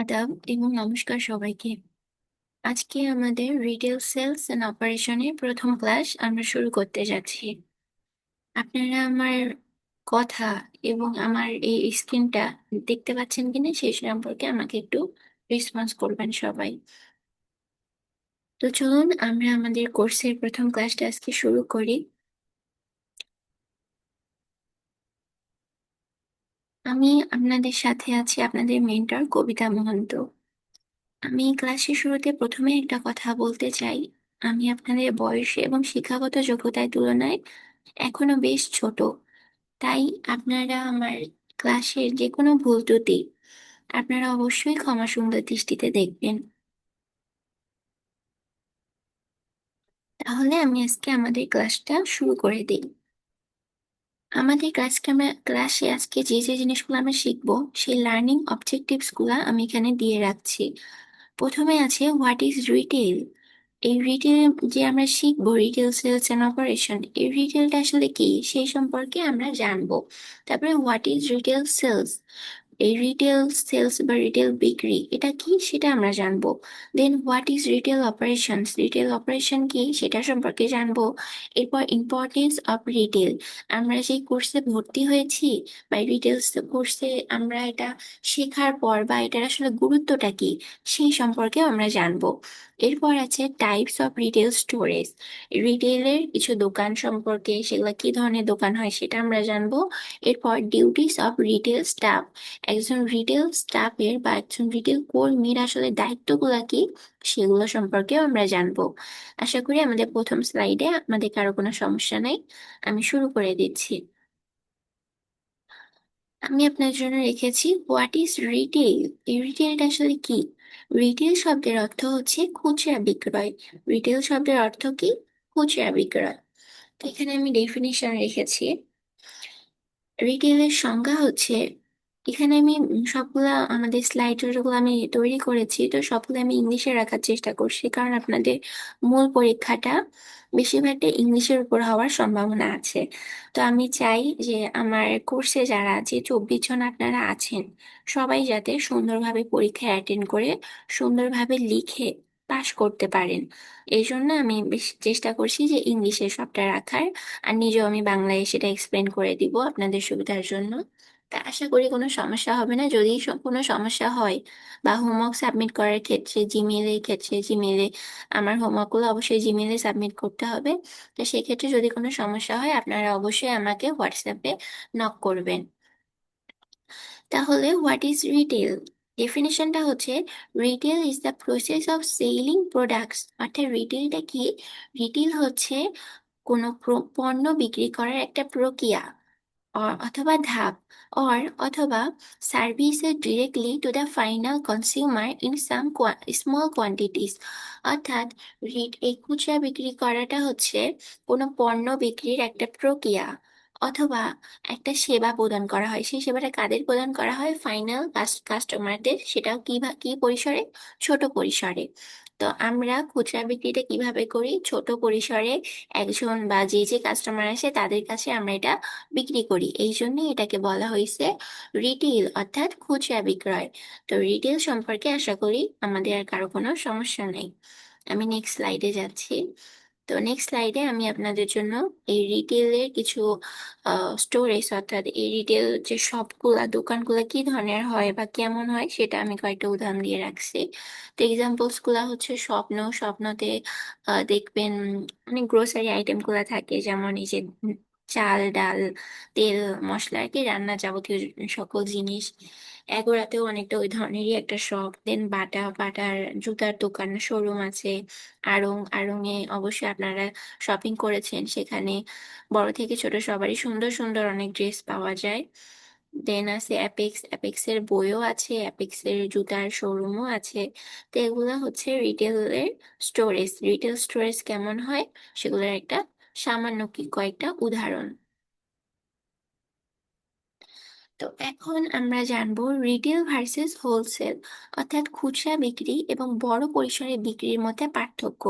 আদাব এবং নমস্কার সবাইকে। আজকে আমাদের রিটেল সেলস এন্ড অপারেশনের প্রথম ক্লাস আমরা শুরু করতে যাচ্ছি। আপনারা আমার কথা এবং আমার এই স্ক্রিনটা দেখতে পাচ্ছেন কিনা সেই সম্পর্কে আমাকে একটু রেসপন্স করবেন সবাই। তো চলুন আমরা আমাদের কোর্সের প্রথম ক্লাসটা আজকে শুরু করি। আমি আপনাদের সাথে আছি, আপনাদের মেন্টর কবিতা মহন্ত। আমি ক্লাসের শুরুতে প্রথমে একটা কথা বলতে চাই। আমি আপনাদের বয়সে এবং শিক্ষাগত যোগ্যতার তুলনায় এখনো বেশ ছোট। তাই আপনারা আমার ক্লাসের যে কোনো ভুল ত্রুটি আপনারা অবশ্যই ক্ষমা সুন্দর দৃষ্টিতে দেখবেন। তাহলে আমি আজকে আমাদের ক্লাসটা শুরু করে দিই। আমাদের ক্লাসে আজকে যে যে জিনিসগুলো আমরা শিখবো সেই লার্নিং অবজেক্টিভস গুলা আমি এখানে দিয়ে রাখছি। প্রথমে আছে হোয়াট ইজ রিটেল। এই রিটেল যে আমরা শিখবো, রিটেল সেলস এন্ড অপারেশন, এই রিটেলটা আসলে কি সেই সম্পর্কে আমরা জানবো। তারপরে হোয়াট ইজ রিটেল সেলস, এই রিটেল সেলস বা রিটেল বিক্রি এটা কি সেটা আমরা জানবো। Then what is retail operations, retail operation কি সেটা সম্পর্কে জানবো। এরপর ইম্পর্টেন্স অফ রিটেল, আমরা যে কোর্সে ভর্তি হয়েছি বা রিটেল কোর্সে আমরা এটা শেখার পর বা এটার আসলে গুরুত্বটা কি সেই সম্পর্কেও আমরা জানবো। এরপর আছে টাইপস অফ রিটেল স্টোরেজ, রিটেলের কিছু দোকান সম্পর্কে, সেগুলো কি ধরনের দোকান হয় সেটা আমরা জানবো। এরপর ডিউটিস অফ রিটেল স্টাফ, একজন রিটেল স্টাফের বা একজন রিটেল কর্মীর আসলে দায়িত্বগুলো কি সেগুলো সম্পর্কেও আমরা জানবো। আশা করি আমাদের প্রথম স্লাইডে আমাদের কারো কোনো সমস্যা নাই। আমি শুরু করে দিচ্ছি। আমি আপনার জন্য রেখেছি হোয়াট ইজ রিটেল। এই রিটেলটা আসলে কি। রিটেল শব্দের অর্থ হচ্ছে খুচরা বিক্রয়। রিটেল শব্দের অর্থ কি, খুচরা বিক্রয়। তো এখানে আমি ডেফিনিশন রেখেছি। রিটেলের সংজ্ঞা হচ্ছে, এখানে আমি সবগুলা আমাদের স্লাইড যেগুলো আমি তৈরি করেছি তো সবগুলো আমি ইংলিশে রাখার চেষ্টা করছি, কারণ আপনাদের মূল পরীক্ষাটা বেশিরভাগটা ইংলিশের উপর হওয়ার সম্ভাবনা আছে। তো আমি চাই যে আমার কোর্সে যারা আছে 24 জন আপনারা আছেন, সবাই যাতে সুন্দরভাবে পরীক্ষায় অ্যাটেন্ড করে সুন্দরভাবে লিখে পাশ করতে পারেন। এই জন্য আমি বেশ চেষ্টা করছি যে ইংলিশে সবটা রাখার, আর নিজেও আমি বাংলায় সেটা এক্সপ্লেন করে দিব আপনাদের সুবিধার জন্য। তা আশা করি কোনো সমস্যা হবে না। যদি কোনো সমস্যা হয় বা হোমওয়ার্ক সাবমিট করার ক্ষেত্রে জিমেইলের ক্ষেত্রে, জিমেইলে আমার হোমওয়ার্কগুলো অবশ্যই জিমেইলে সাবমিট করতে হবে। তো সেক্ষেত্রে যদি কোনো সমস্যা হয় আপনারা অবশ্যই আমাকে হোয়াটসঅ্যাপে নক করবেন। তাহলে হোয়াট ইজ রিটেল, ডেফিনেশনটা হচ্ছে retail is the process of selling products. অর্থাৎ রিটেলটা কি, রিটেল হচ্ছে কোনো পণ্য বিক্রি করার একটা প্রক্রিয়া অথবা ধাপ, অথবা services directly to the final consumer in some small quantities. অর্থাৎ এই খুচরা বিক্রি করাটা হচ্ছে কোনো পণ্য বিক্রির একটা প্রক্রিয়া অথবা একটা সেবা প্রদান করা হয়। সেই সেবাটা কাদের প্রদান করা হয়, ফাইনাল কাস্টমারদের, সেটাও কি পরিসরে, ছোট পরিসরে। তো আমরা খুচরা বিক্রিটা কিভাবে করি, ছোট পরিসরে একজন বা যে যে কাস্টমার আসে তাদের কাছে আমরা এটা বিক্রি করি। এই জন্যই এটাকে বলা হয়েছে রিটেল, অর্থাৎ খুচরা বিক্রয়। তো রিটেল সম্পর্কে আশা করি আমাদের আর কারো কোনো সমস্যা নেই। আমি নেক্সট স্লাইডে যাচ্ছি। তো নেক্সট স্লাইডে আমি আপনাদের জন্য এই রিটেলের কিছু স্টোরেজ, অর্থাৎ এই রিটেল যে শপগুলা, দোকানগুলা কি ধরনের হয় বা কেমন হয় সেটা আমি কয়েকটা উদাহরণ দিয়ে রাখছি। তো এক্সাম্পলস গুলা হচ্ছে স্বপ্নতে দেখবেন অনেক গ্রোসারি আইটেম গুলা থাকে, যেমন এই যে চাল ডাল তেল মশলা আর কি, রান্না যাবতীয় সকল জিনিস। এগোরাতেও অনেকটা ওই ধরনেরই একটা শপ। দেন বাটার জুতার দোকান শোরুম আছে। আড়ং এ অবশ্যই আপনারা শপিং করেছেন, সেখানে বড় থেকে ছোট সবারই সুন্দর সুন্দর অনেক ড্রেস পাওয়া যায়। দেন আছে অ্যাপেক্সের বইও আছে, অ্যাপেক্সের জুতার শোরুমও আছে। তো এগুলো হচ্ছে রিটেল স্টোরেজ কেমন হয় সেগুলোর একটা সামান্য কয়েকটা উদাহরণ। তো এখন আমরা জানবো রিটেল ভার্সেস হোলসেল, অর্থাৎ খুচরা বিক্রি এবং বড় পরিসরে বিক্রির মধ্যে পার্থক্য।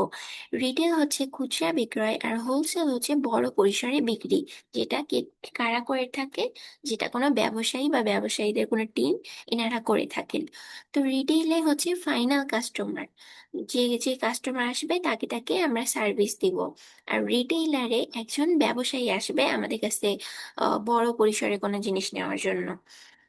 রিটেল হচ্ছে খুচরা বিক্রয় আর হোলসেল হচ্ছে বড় পরিসরে বিক্রি, যেটা কারা করে থাকে, যেটা কোনো ব্যবসায়ী বা ব্যবসায়ীদের কোনো টিম এনারা করে থাকেন। তো রিটেলে হচ্ছে ফাইনাল কাস্টমার, যে যে কাস্টমার আসবে তাকে তাকে আমরা সার্ভিস দিব। আর রিটেইলারে একজন ব্যবসায়ী আসবে আমাদের কাছে বড় পরিসরে কোনো জিনিস নেওয়ার জন্য।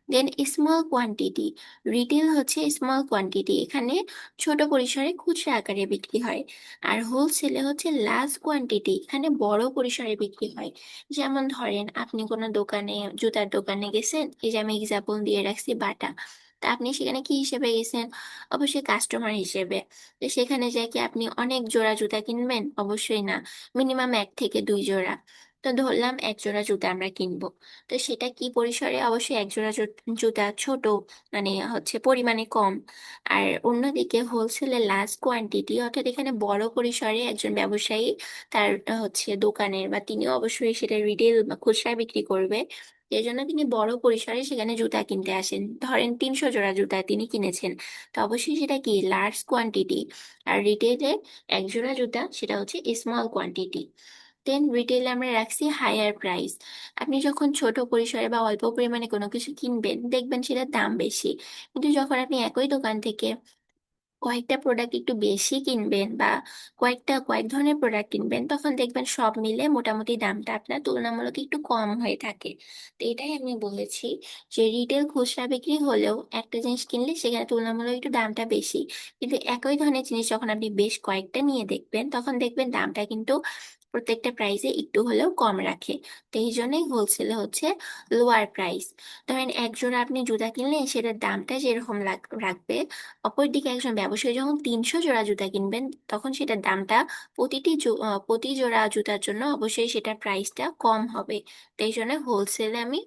দেন স্মল কোয়ান্টিটি, রিটেল হচ্ছে স্মল কোয়ান্টিটি, এখানে ছোট পরিসরে খুচরা আকারে বিক্রি হয়। আর হোলসেলে হচ্ছে লার্জ কোয়ান্টিটি, এখানে বড় পরিসরে বিক্রি হয়। যেমন ধরেন আপনি কোনো দোকানে, জুতার দোকানে গেছেন, এই যে আমি এক্সাম্পল দিয়ে রাখছি বাটা। তা আপনি সেখানে কি হিসেবে গেছেন? অবশ্যই কাস্টমার হিসেবে। তো সেখানে যাই কি আপনি অনেক জোড়া জুতা কিনবেন? অবশ্যই না, মিনিমাম 1 থেকে 2 জোড়া। তো ধরলাম 1 জোড়া জুতা আমরা কিনবো। তো সেটা কি পরিসরে? অবশ্যই 1 জোড়া জুতা ছোট, মানে হচ্ছে পরিমাণে কম। আর অন্যদিকে হোলসেলে লার্জ কোয়ান্টিটি, অর্থাৎ এখানে বড় পরিসরে একজন ব্যবসায়ী তার হচ্ছে দোকানের, বা তিনিও অবশ্যই সেটা রিটেল বা খুচরায় বিক্রি করবে, এই জন্য তিনি বড় পরিসরে সেখানে জুতা কিনতে আসেন। ধরেন 300 জোড়া জুতা তিনি কিনেছেন, তো অবশ্যই সেটা কি লার্জ কোয়ান্টিটি। আর রিটেলে 1 জোড়া জুতা সেটা হচ্ছে স্মল কোয়ান্টিটি। দেন রিটেলে আমরা রাখছি হায়ার প্রাইস। আপনি যখন ছোট পরিসরে বা অল্প পরিমাণে কোনো কিছু কিনবেন, দেখবেন সেটার দাম বেশি। কিন্তু যখন আপনি একই দোকান থেকে কয়েকটা প্রোডাক্ট একটু বেশি কিনবেন, বা কয়েক ধরনের প্রোডাক্ট কিনবেন, তখন দেখবেন সব মিলে মোটামুটি দামটা আপনার তুলনামূলক একটু কম হয়ে থাকে। তো এটাই আমি বলেছি যে রিটেল খুচরা বিক্রি হলেও একটা জিনিস কিনলে সেখানে তুলনামূলক একটু দামটা বেশি, কিন্তু একই ধরনের জিনিস যখন আপনি বেশ কয়েকটা নিয়ে দেখবেন, তখন দেখবেন দামটা কিন্তু প্রত্যেকটা প্রাইসে একটু হলেও কম রাখে। তো এই জন্যই হোলসেলে হচ্ছে লোয়ার প্রাইস। ধরেন 1 জোড়া আপনি জুতা কিনলে সেটার দামটা যেরকম রাখবে, অপরদিকে একজন ব্যবসায়ী যখন 300 জোড়া জুতা কিনবেন, তখন সেটার দামটা প্রতি জোড়া জুতার জন্য অবশ্যই সেটার প্রাইসটা কম হবে। তো এই জন্য হোলসেলে আমি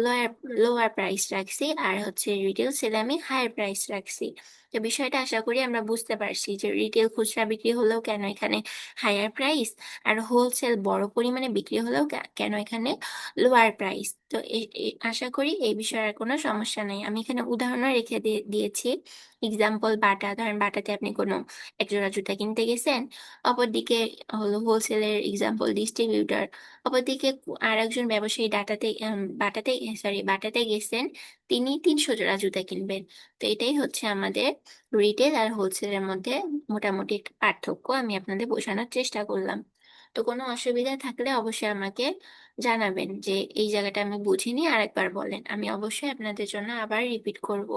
লোয়ার লোয়ার প্রাইস রাখছি, আর হচ্ছে রিটেল সেলে আমি হায়ার প্রাইস রাখছি। তো বিষয়টা আশা করি আমরা বুঝতে পারছি যে রিটেল খুচরা বিক্রি হলেও কেন এখানে হায়ার প্রাইস, আর হোলসেল বড় পরিমাণে বিক্রি হলেও কেন এখানে লোয়ার প্রাইস। তো আশা করি এই বিষয়ে আর কোনো সমস্যা নেই। আমি এখানে উদাহরণ রেখে দিয়েছি। এক্সাম্পল বাটা, ধরেন বাটাতে আপনি কোনো 1 জোড়া জুতা কিনতে গেছেন, অপরদিকে হলো হোলসেলের এক্সাম্পল ডিস্ট্রিবিউটর, অপরদিকে আর একজন ব্যবসায়ী বাটাতে গেছেন, তিনি 300 জোড়া জুতা কিনবেন। তো এটাই হচ্ছে আমাদের রিটেল আর হোলসেলের মধ্যে মোটামুটি একটা পার্থক্য আমি আপনাদের বোঝানোর চেষ্টা করলাম। তো কোনো অসুবিধা থাকলে অবশ্যই আমাকে জানাবেন যে এই জায়গাটা আমি বুঝিনি, আরেকবার বলেন, আমি অবশ্যই আপনাদের জন্য আবার রিপিট করব।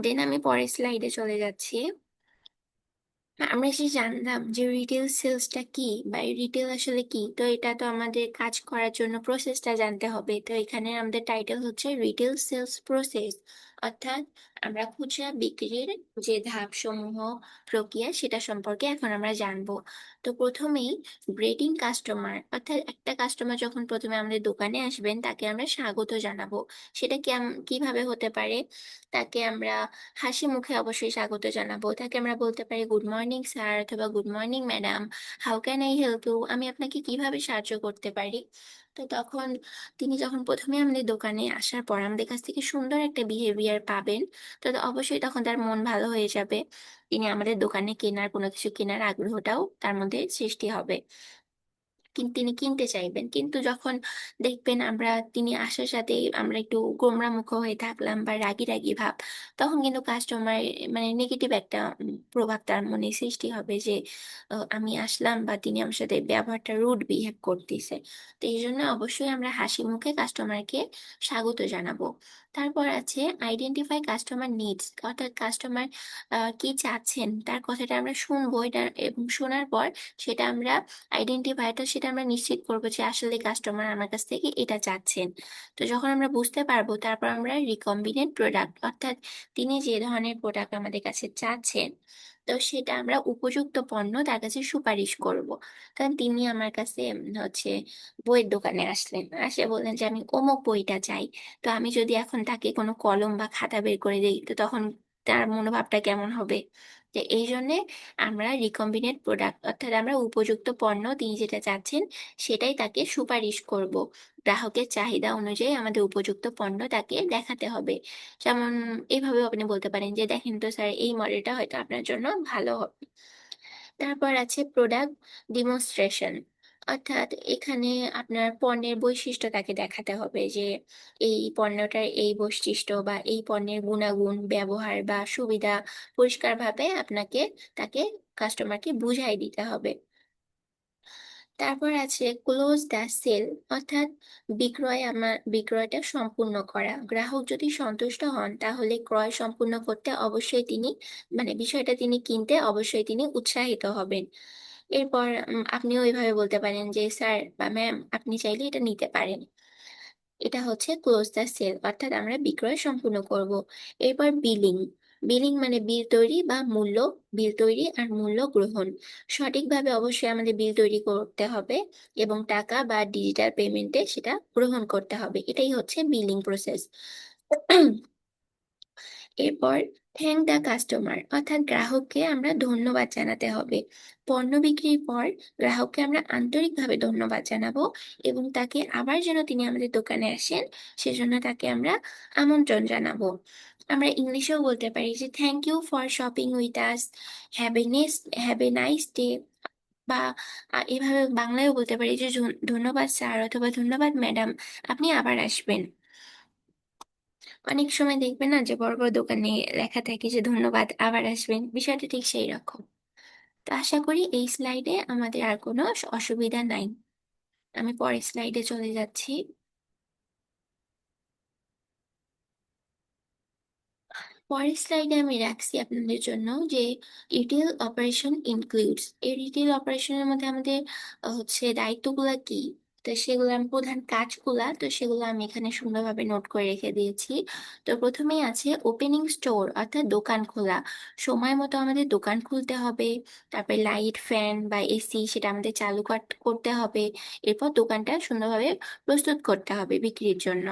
দেন আমি পরের স্লাইডে চলে যাচ্ছি। আমরা যে জানলাম যে রিটেল সেলসটা কি, বা রিটেল আসলে কি, তো এটা তো আমাদের কাজ করার জন্য প্রসেসটা জানতে হবে। তো এখানে আমাদের টাইটেল হচ্ছে রিটেল সেলস প্রসেস, অর্থাৎ আমরা খুচরা বিক্রির যে ধাপ সমূহ, প্রক্রিয়া, সেটা সম্পর্কে এখন আমরা জানবো। তো প্রথমেই গ্রেটিং কাস্টমার, অর্থাৎ একটা কাস্টমার যখন প্রথমে আমাদের দোকানে আসবেন তাকে আমরা স্বাগত জানাবো। সেটা কিভাবে হতে পারে? তাকে আমরা হাসি মুখে অবশ্যই স্বাগত জানাবো। তাকে আমরা বলতে পারি গুড মর্নিং স্যার, অথবা good morning madam, how can I help you, আমি আপনাকে কিভাবে সাহায্য করতে পারি। তো তখন তিনি যখন প্রথমে আমাদের দোকানে আসার পর আমাদের কাছ থেকে সুন্দর একটা বিহেভিয়ার পাবেন, তো অবশ্যই তখন তার মন ভালো হয়ে যাবে। তিনি আমাদের দোকানে কোনো কিছু কেনার আগ্রহটাও তার মধ্যে সৃষ্টি হবে, কিন্তু তিনি কিনতে চাইবেন। কিন্তু যখন দেখবেন তিনি আসার সাথে আমরা একটু গোমড়া মুখ হয়ে থাকলাম, বা রাগী রাগী ভাব, তখন কিন্তু কাস্টমার, মানে নেগেটিভ একটা প্রভাব তার মনে সৃষ্টি হবে যে আমি আসলাম, বা তিনি আমার সাথে ব্যবহারটা রুড বিহেভ করতেছে। তো এই জন্য অবশ্যই আমরা হাসি মুখে কাস্টমারকে স্বাগত জানাবো। তারপর আছে আইডেন্টিফাই কাস্টমার নিডস, অর্থাৎ কাস্টমার কি চাচ্ছেন তার কথাটা আমরা শুনবো, এটা এবং শোনার পর সেটা আমরা সেটা আমরা নিশ্চিত করবো যে আসলে কাস্টমার আমার কাছ থেকে এটা চাচ্ছেন। তো যখন আমরা বুঝতে পারবো, তারপর আমরা রিকম্বিনেন্ট প্রোডাক্ট, অর্থাৎ তিনি যে ধরনের প্রোডাক্ট আমাদের কাছে চাচ্ছেন, তো সেটা আমরা উপযুক্ত পণ্য তার কাছে সুপারিশ করব। কারণ তিনি আমার কাছে হচ্ছে বইয়ের দোকানে আসলেন, আসে বললেন যে আমি অমুক বইটা চাই। তো আমি যদি এখন তাকে কোনো কলম বা খাতা বের করে দিই, তো তখন তার মনোভাবটা কেমন হবে? তো তো এই জন্যে আমরা রিকম্বিনেন্ট প্রোডাক্ট অর্থাৎ আমরা উপযুক্ত পণ্য তিনি যেটা চাচ্ছেন সেটাই তাকে সুপারিশ করব। গ্রাহকের চাহিদা অনুযায়ী আমাদের উপযুক্ত পণ্য তাকে দেখাতে হবে। যেমন এইভাবেও আপনি বলতে পারেন যে দেখেন তো স্যার, এই মডেলটা হয়তো আপনার জন্য ভালো হবে। তারপর আছে প্রোডাক্ট ডিমনস্ট্রেশন, অর্থাৎ এখানে আপনার পণ্যের বৈশিষ্ট্য তাকে দেখাতে হবে যে এই পণ্যটার এই বৈশিষ্ট্য বা এই পণ্যের গুণাগুণ, ব্যবহার বা সুবিধা পরিষ্কারভাবে তাকে কাস্টমারকে বুঝাই দিতে হবে। তারপর আছে ক্লোজ দ্য সেল, অর্থাৎ বিক্রয়টা সম্পূর্ণ করা। গ্রাহক যদি সন্তুষ্ট হন তাহলে ক্রয় সম্পূর্ণ করতে অবশ্যই তিনি বিষয়টা তিনি কিনতে অবশ্যই তিনি উৎসাহিত হবেন। এরপর আপনিও এইভাবে বলতে পারেন যে স্যার বা ম্যাম, আপনি চাইলে এটা নিতে পারেন। এটা হচ্ছে ক্লোজ দ্য সেল, অর্থাৎ আমরা বিক্রয় সম্পূর্ণ করব। এরপর বিলিং। বিলিং মানে বিল তৈরি আর মূল্য গ্রহণ। সঠিকভাবে অবশ্যই আমাদের বিল তৈরি করতে হবে এবং টাকা বা ডিজিটাল পেমেন্টে সেটা গ্রহণ করতে হবে। এটাই হচ্ছে বিলিং প্রসেস। এরপর থ্যাংক দ্য কাস্টমার, অর্থাৎ গ্রাহককে আমরা ধন্যবাদ জানাতে হবে। পণ্য বিক্রির পর গ্রাহককে আমরা আন্তরিকভাবে ধন্যবাদ জানাবো এবং তাকে আবার যেন তিনি আমাদের দোকানে আসেন সেজন্য তাকে আমরা আমন্ত্রণ জানাবো। আমরা ইংলিশেও বলতে পারি যে thank you for shopping with us, have a nice day. বা এভাবে বাংলায়ও বলতে পারি যে ধন্যবাদ স্যার অথবা ধন্যবাদ ম্যাডাম, আপনি আবার আসবেন। অনেক সময় দেখবেন না যে বড় বড় দোকানে লেখা থাকে যে ধন্যবাদ, আবার আসবেন, বিষয়টা ঠিক সেই রকম। তো আশা করি এই স্লাইডে আমাদের আর কোনো অসুবিধা নাই। আমি পরের স্লাইডে চলে যাচ্ছি। পরের স্লাইডে আমি রাখছি আপনাদের জন্য যে রিটেল অপারেশন ইনক্লুডস, এই রিটেল অপারেশনের মধ্যে আমাদের হচ্ছে দায়িত্বগুলা কি, তো সেগুলো আমি প্রধান কাজগুলা, তো সেগুলো আমি এখানে সুন্দরভাবে নোট করে রেখে দিয়েছি। তো প্রথমেই আছে ওপেনিং স্টোর, অর্থাৎ দোকান খোলা। সময় মতো আমাদের দোকান খুলতে হবে। তারপরে লাইট, ফ্যান বা এসি সেটা আমাদের চালু করতে হবে। এরপর দোকানটা সুন্দরভাবে প্রস্তুত করতে হবে বিক্রির জন্য।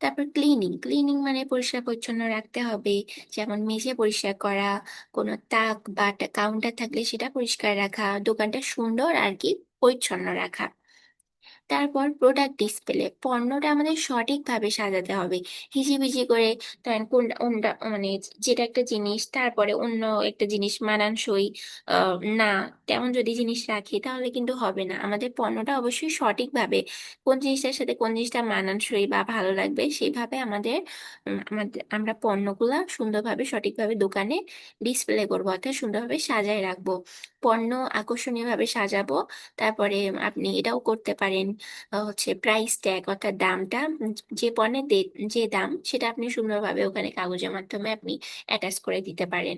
তারপর ক্লিনিং। ক্লিনিং মানে পরিষ্কার পরিচ্ছন্ন রাখতে হবে, যেমন মেঝে পরিষ্কার করা, কোনো তাক বা কাউন্টার থাকলে সেটা পরিষ্কার রাখা, দোকানটা সুন্দর আর কি পরিচ্ছন্ন রাখা। তারপর প্রোডাক্ট ডিসপ্লে, পণ্যটা আমাদের সঠিকভাবে সাজাতে হবে। হিজিবিজি করে ধরেন যেটা একটা জিনিস তারপরে অন্য একটা জিনিস মানানসই না, তেমন যদি জিনিস রাখি তাহলে কিন্তু হবে না। আমাদের পণ্যটা অবশ্যই সঠিকভাবে কোন জিনিসটার সাথে কোন জিনিসটা মানানসই বা ভালো লাগবে সেইভাবে আমরা পণ্যগুলা সুন্দরভাবে সঠিকভাবে দোকানে ডিসপ্লে করবো, অর্থাৎ সুন্দরভাবে সাজায় রাখবো। পণ্য আকর্ষণীয়ভাবে সাজাবো। তারপরে আপনি এটাও করতে পারেন, হচ্ছে প্রাইস ট্যাগ, অর্থাৎ দামটা, যে পণ্যের যে দাম সেটা আপনি সুন্দরভাবে ওখানে কাগজের মাধ্যমে আপনি অ্যাটাচ করে দিতে পারেন,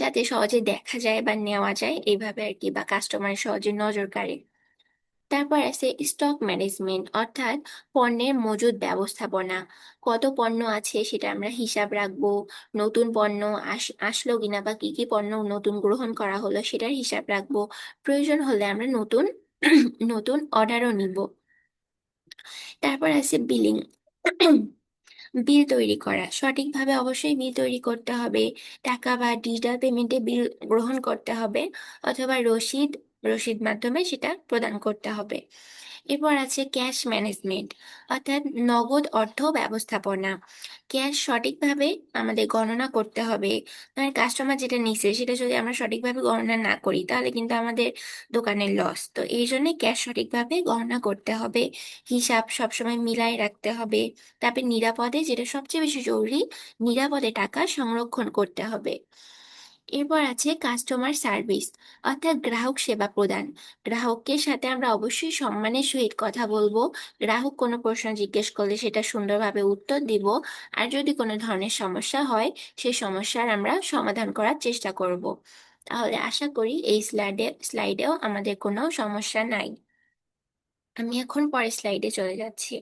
যাতে সহজে দেখা যায় বা নেওয়া যায় এইভাবে আর কি, বা কাস্টমার সহজে নজর কাড়ে। তারপর আছে স্টক ম্যানেজমেন্ট, অর্থাৎ পণ্যের মজুদ ব্যবস্থাপনা। কত পণ্য আছে সেটা আমরা হিসাব রাখবো। নতুন পণ্য আসলো কিনা বা কি কি পণ্য নতুন গ্রহণ করা হলো সেটার হিসাব রাখবো। প্রয়োজন হলে আমরা নতুন নতুন অর্ডারও নিব। তারপর আছে বিলিং। বিল তৈরি করা, সঠিকভাবে অবশ্যই বিল তৈরি করতে হবে। টাকা বা ডিজিটাল পেমেন্টে বিল গ্রহণ করতে হবে অথবা রসিদ মাধ্যমে সেটা প্রদান করতে হবে। এরপর আছে ক্যাশ ম্যানেজমেন্ট, অর্থাৎ নগদ অর্থ ব্যবস্থাপনা। ক্যাশ সঠিকভাবে আমাদের গণনা করতে হবে। মানে কাস্টমার যেটা নিছে সেটা যদি আমরা সঠিকভাবে গণনা না করি তাহলে কিন্তু আমাদের দোকানের লস। তো এই জন্য ক্যাশ সঠিকভাবে গণনা করতে হবে, হিসাব সবসময় মিলাই রাখতে হবে। তারপরে নিরাপদে, যেটা সবচেয়ে বেশি জরুরি, নিরাপদে টাকা সংরক্ষণ করতে হবে। এরপর আছে কাস্টমার সার্ভিস, অর্থাৎ গ্রাহক সেবা প্রদান। গ্রাহকের সাথে আমরা অবশ্যই সম্মানের সহিত কথা বলবো। গ্রাহক কোনো প্রশ্ন জিজ্ঞেস করলে সেটা সুন্দরভাবে উত্তর দিব। আর যদি কোনো ধরনের সমস্যা হয় সেই সমস্যার আমরা সমাধান করার চেষ্টা করব। তাহলে আশা করি এই স্লাইডেও আমাদের কোনো সমস্যা নাই। আমি এখন পরের স্লাইডে চলে যাচ্ছি।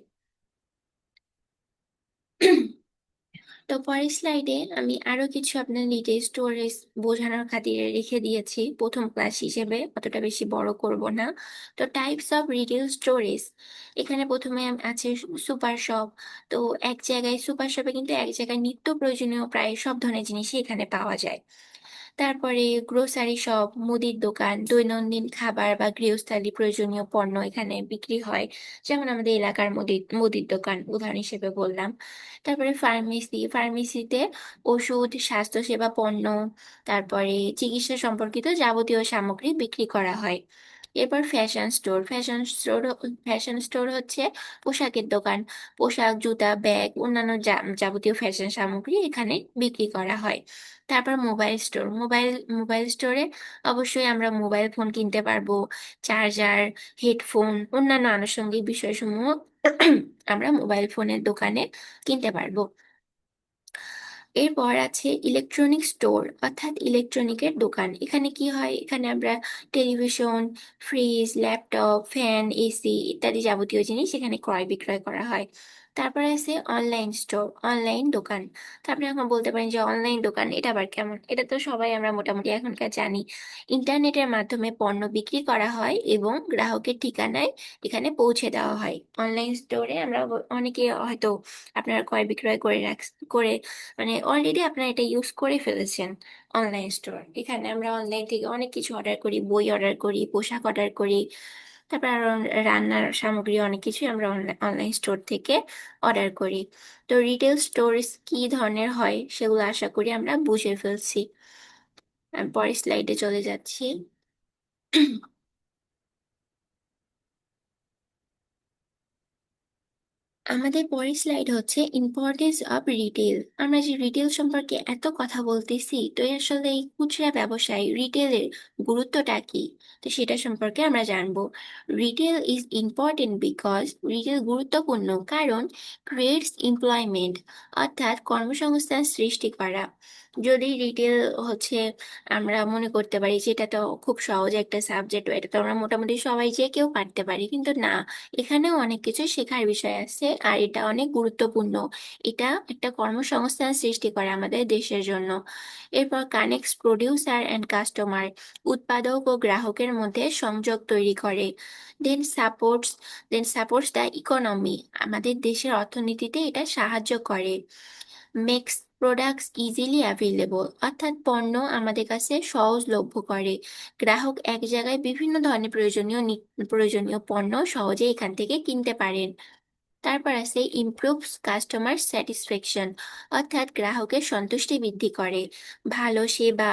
তো পরের স্লাইডে আমি আরো কিছু আপনার রিটেল স্টোরেজ বোঝানোর খাতিরে রেখে দিয়েছি, প্রথম ক্লাস হিসেবে অতটা বেশি বড় করব না। তো টাইপস অফ রিটেল স্টোরেজ, এখানে প্রথমে আছে সুপার শপ। তো সুপার শপে কিন্তু এক জায়গায় নিত্য প্রয়োজনীয় প্রায় সব ধরনের জিনিসই এখানে পাওয়া যায়। তারপরে গ্রোসারি শপ, মুদির দোকান, দৈনন্দিন খাবার বা গৃহস্থালী প্রয়োজনীয় পণ্য এখানে বিক্রি হয়। যেমন আমাদের এলাকার মুদির মুদির দোকান উদাহরণ হিসেবে বললাম। তারপরে ফার্মেসিতে ওষুধ, স্বাস্থ্যসেবা পণ্য, তারপরে চিকিৎসা সম্পর্কিত যাবতীয় সামগ্রী বিক্রি করা হয়। এরপর ফ্যাশন স্টোর হচ্ছে পোশাকের দোকান। পোশাক, জুতা, ব্যাগ, অন্যান্য যাবতীয় ফ্যাশন সামগ্রী এখানে বিক্রি করা হয়। তারপর মোবাইল স্টোরে অবশ্যই আমরা মোবাইল ফোন কিনতে পারবো, চার্জার, হেডফোন, অন্যান্য আনুষঙ্গিক বিষয়সমূহ আমরা মোবাইল ফোনের দোকানে কিনতে পারবো। এরপর আছে ইলেকট্রনিক স্টোর অর্থাৎ ইলেকট্রনিকের দোকান। এখানে কি হয়? এখানে আমরা television, fridge, laptop, fan, AC ইত্যাদি যাবতীয় জিনিস এখানে ক্রয় বিক্রয় করা হয়। তারপরে আছে অনলাইন স্টোর, অনলাইন দোকান। তো আপনি এখন বলতে পারেন যে অনলাইন দোকান এটা আবার কেমন? এটা তো সবাই আমরা মোটামুটি এখনকার জানি। ইন্টারনেটের মাধ্যমে পণ্য বিক্রি করা হয় এবং গ্রাহকের ঠিকানায় এখানে পৌঁছে দেওয়া হয়। অনলাইন স্টোরে আমরা অনেকে হয়তো আপনারা ক্রয় বিক্রয় করে মানে অলরেডি আপনারা এটা ইউজ করে ফেলেছেন। অনলাইন স্টোর, এখানে আমরা অনলাইন থেকে অনেক কিছু অর্ডার করি, বই অর্ডার করি, পোশাক অর্ডার করি, তারপর আরো রান্নার সামগ্রী অনেক কিছুই আমরা অনলাইন স্টোর থেকে অর্ডার করি। তো রিটেল স্টোরস কি ধরনের হয় সেগুলো আশা করি আমরা বুঝে ফেলছি। আমি পরের স্লাইডে চলে যাচ্ছি। আমাদের পরের স্লাইড হচ্ছে ইম্পর্টেন্স অফ রিটেল। আমরা যে রিটেল সম্পর্কে এত কথা বলতেছি, তো আসলে এই খুচরা ব্যবসায় রিটেলের গুরুত্বটা কি? তো সেটা সম্পর্কে আমরা জানবো। Retail is important because retail গুরুত্বপূর্ণ কারণ ক্রিয়েটস এমপ্লয়মেন্ট অর্থাৎ কর্মসংস্থান সৃষ্টি করা। যদি রিটেল হচ্ছে আমরা মনে করতে পারি যে এটা তো খুব সহজ একটা সাবজেক্ট, এটা তো আমরা মোটামুটি সবাই যে কেউ পারতে পারি, কিন্তু না, এখানেও অনেক কিছু শেখার বিষয় আছে আর এটা অনেক গুরুত্বপূর্ণ। এটা একটা কর্মসংস্থান সৃষ্টি করে আমাদের দেশের জন্য। এরপর কানেক্টস প্রোডিউসার অ্যান্ড কাস্টমার, উৎপাদক ও গ্রাহকের মধ্যে সংযোগ তৈরি করে। Then supports then supports the economy, আমাদের দেশের অর্থনীতিতে এটা সাহায্য করে। মেক্স প্রোডাক্টস ইজিলি অ্যাভেলেবল, অর্থাৎ পণ্য আমাদের কাছে সহজলভ্য করে। গ্রাহক এক জায়গায় বিভিন্ন ধরনের প্রয়োজনীয় পণ্য সহজে এখান থেকে কিনতে পারেন। তারপর আছে ইমপ্রুভস কাস্টমার স্যাটিসফ্যাকশন, অর্থাৎ গ্রাহকের সন্তুষ্টি বৃদ্ধি করে। ভালো সেবা,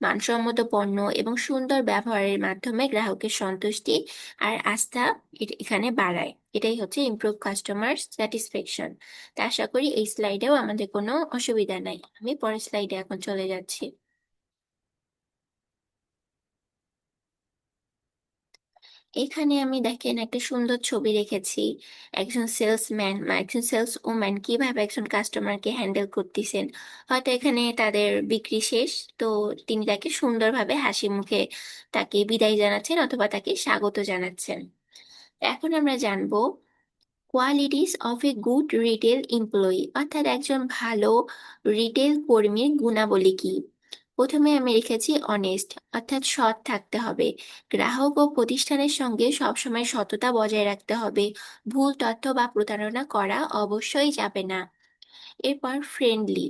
মানসম্মত পণ্য এবং সুন্দর ব্যবহারের মাধ্যমে গ্রাহকের সন্তুষ্টি আর আস্থা এখানে বাড়ায়। এটাই হচ্ছে ইমপ্রুভ কাস্টমার স্যাটিসফ্যাকশন। তা আশা করি এই স্লাইডেও আমাদের কোনো অসুবিধা নাই। আমি পরের স্লাইডে এখন চলে যাচ্ছি। এখানে আমি দেখেন একটা সুন্দর ছবি রেখেছি। একজন সেলস ওম্যান কিভাবে একজন কাস্টমারকে হ্যান্ডেল করতেছেন। হয়তো এখানে তাদের বিক্রি শেষ, তো তিনি তাকে সুন্দরভাবে হাসি মুখে তাকে বিদায় জানাচ্ছেন অথবা তাকে স্বাগত জানাচ্ছেন। এখন আমরা জানবো qualities of a good retail employee, অর্থাৎ একজন ভালো রিটেল কর্মীর গুণাবলী কি। প্রথমে আমি লিখেছি অনেস্ট, অর্থাৎ সৎ থাকতে হবে। গ্রাহক ও প্রতিষ্ঠানের সঙ্গে সবসময় সততা বজায় রাখতে হবে। ভুল তথ্য বা প্রতারণা করা অবশ্যই যাবে না। এরপর ফ্রেন্ডলি,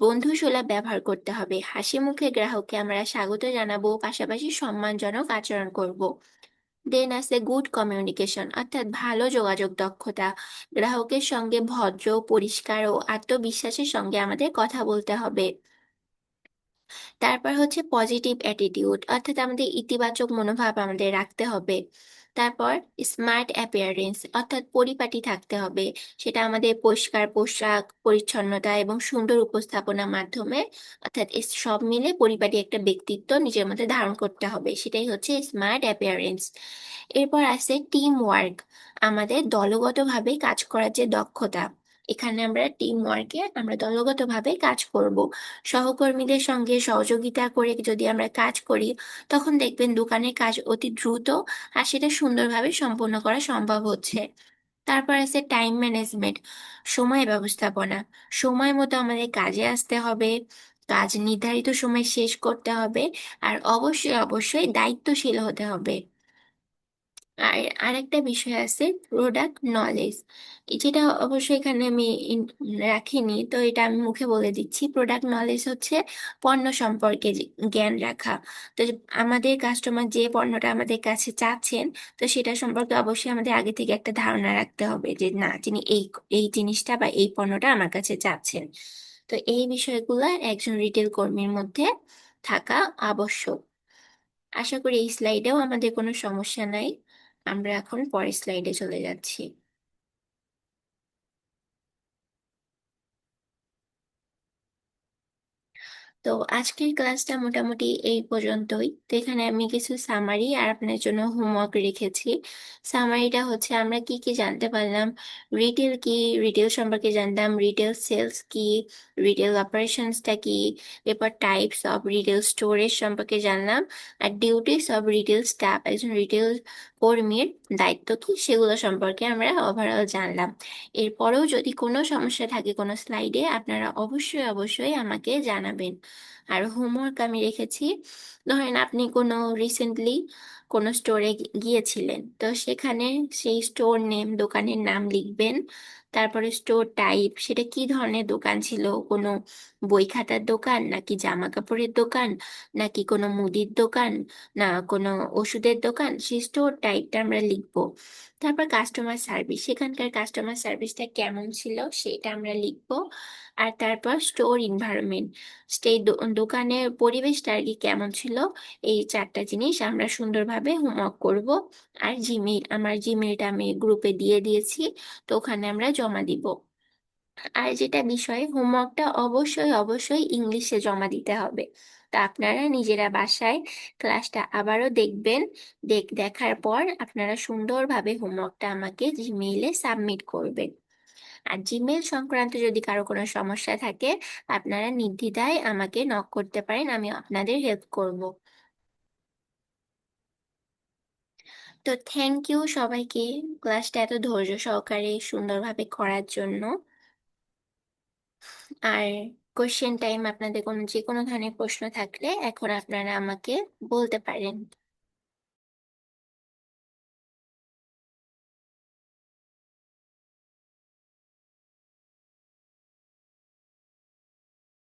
বন্ধুসুলভ ব্যবহার করতে হবে। হাসি মুখে গ্রাহককে আমরা স্বাগত জানাবো, পাশাপাশি সম্মানজনক আচরণ করব। দেন আছে গুড কমিউনিকেশন, অর্থাৎ ভালো যোগাযোগ দক্ষতা। গ্রাহকের সঙ্গে ভদ্র, পরিষ্কার ও আত্মবিশ্বাসের সঙ্গে আমাদের কথা বলতে হবে। তারপর হচ্ছে পজিটিভ অ্যাটিটিউড, অর্থাৎ আমাদের ইতিবাচক মনোভাব আমাদের রাখতে হবে। তারপর স্মার্ট অ্যাপিয়ারেন্স, অর্থাৎ পরিপাটি থাকতে হবে। সেটা আমাদের পরিষ্কার পোশাক, পরিচ্ছন্নতা এবং সুন্দর উপস্থাপনার মাধ্যমে, অর্থাৎ সব মিলে পরিপাটি একটা ব্যক্তিত্ব নিজের মধ্যে ধারণ করতে হবে, সেটাই হচ্ছে স্মার্ট অ্যাপিয়ারেন্স। এরপর আছে টিম ওয়ার্ক, আমাদের দলগতভাবে কাজ করার যে দক্ষতা। এখানে আমরা দলগতভাবে কাজ করব। সহকর্মীদের সঙ্গে সহযোগিতা করে যদি আমরা কাজ করি, তখন দেখবেন দোকানের কাজ অতি দ্রুত আর সেটা সুন্দরভাবে সম্পন্ন করা সম্ভব হচ্ছে। তারপর আছে টাইম ম্যানেজমেন্ট, সময় ব্যবস্থাপনা। সময় মতো আমাদের কাজে আসতে হবে, কাজ নির্ধারিত সময় শেষ করতে হবে, আর অবশ্যই অবশ্যই দায়িত্বশীল হতে হবে। আর আরেকটা বিষয় আছে, প্রোডাক্ট নলেজ, যেটা অবশ্যই এখানে আমি রাখিনি, তো এটা আমি মুখে বলে দিচ্ছি। প্রোডাক্ট নলেজ হচ্ছে পণ্য সম্পর্কে জ্ঞান রাখা। তো আমাদের কাস্টমার যে পণ্যটা আমাদের কাছে চাচ্ছেন, তো সেটা সম্পর্কে অবশ্যই আমাদের আগে থেকে একটা ধারণা রাখতে হবে যে না, যিনি এই এই জিনিসটা বা এই পণ্যটা আমার কাছে চাচ্ছেন। তো এই বিষয়গুলো একজন রিটেল কর্মীর মধ্যে থাকা আবশ্যক। আশা করি এই স্লাইডেও আমাদের কোনো সমস্যা নাই। আমরা এখন পরের স্লাইডে চলে যাচ্ছি। তো আজকের ক্লাসটা মোটামুটি এই পর্যন্তই। তো এখানে আমি কিছু সামারি আর আপনার জন্য হোমওয়ার্ক রেখেছি। সামারিটা হচ্ছে আমরা কি কি জানতে পারলাম, রিটেল কি, রিটেল সম্পর্কে জানলাম, রিটেল সেলস কি, রিটেল অপারেশনসটা কি, এরপর টাইপস অফ রিটেল স্টোরেজ সম্পর্কে জানলাম, আর ডিউটিস অফ রিটেল স্টাফ, একজন রিটেল কর্মীর দায়িত্ব কি, সেগুলো সম্পর্কে আমরা ওভারঅল জানলাম। এরপরেও যদি কোনো সমস্যা থাকে কোনো স্লাইডে, আপনারা অবশ্যই অবশ্যই আমাকে জানাবেন। আর হোমওয়ার্ক আমি রেখেছি, ধরেন আপনি কোনো রিসেন্টলি কোনো স্টোরে গিয়েছিলেন, তো সেখানে সেই স্টোর নেম, দোকানের নাম লিখবেন। তারপরে স্টোর টাইপ, সেটা কি ধরনের দোকান ছিল, কোনো বই খাতার দোকান নাকি জামা কাপড়ের দোকান নাকি কোনো মুদির দোকান না কোনো ওষুধের দোকান, সেই স্টোর টাইপটা আমরা লিখবো। তারপর কাস্টমার সার্ভিস, সেখানকার কাস্টমার সার্ভিসটা কেমন ছিল সেটা আমরা লিখবো। আর তারপর স্টোর ইনভায়রনমেন্ট, সেই দোকানের পরিবেশটা আর কি কেমন ছিল, এই চারটা জিনিস আমরা সুন্দরভাবে হোমওয়ার্ক করব। আর জিমেইল, আমার জিমেইলটা আমি গ্রুপে দিয়ে দিয়েছি, তো ওখানে আমরা জমা দিব। আর যেটা বিষয়, হোমওয়ার্কটা অবশ্যই অবশ্যই ইংলিশে জমা দিতে হবে। তা আপনারা নিজেরা বাসায় ক্লাসটা আবারও দেখবেন। দেখার পর আপনারা সুন্দরভাবে হোমওয়ার্কটা আমাকে জিমেইলে সাবমিট করবেন। আর জিমেইল সংক্রান্ত যদি কারো কোনো সমস্যা থাকে, আপনারা নির্দ্বিধায় আমাকে নক করতে পারেন, আমি আপনাদের হেল্প করব। তো থ্যাংক ইউ সবাইকে ক্লাসটা এত ধৈর্য সহকারে সুন্দরভাবে করার জন্য। আর কোশ্চেন টাইম, আপনাদের কোনো যে কোনো ধরনের প্রশ্ন থাকলে এখন আপনারা আমাকে বলতে পারেন।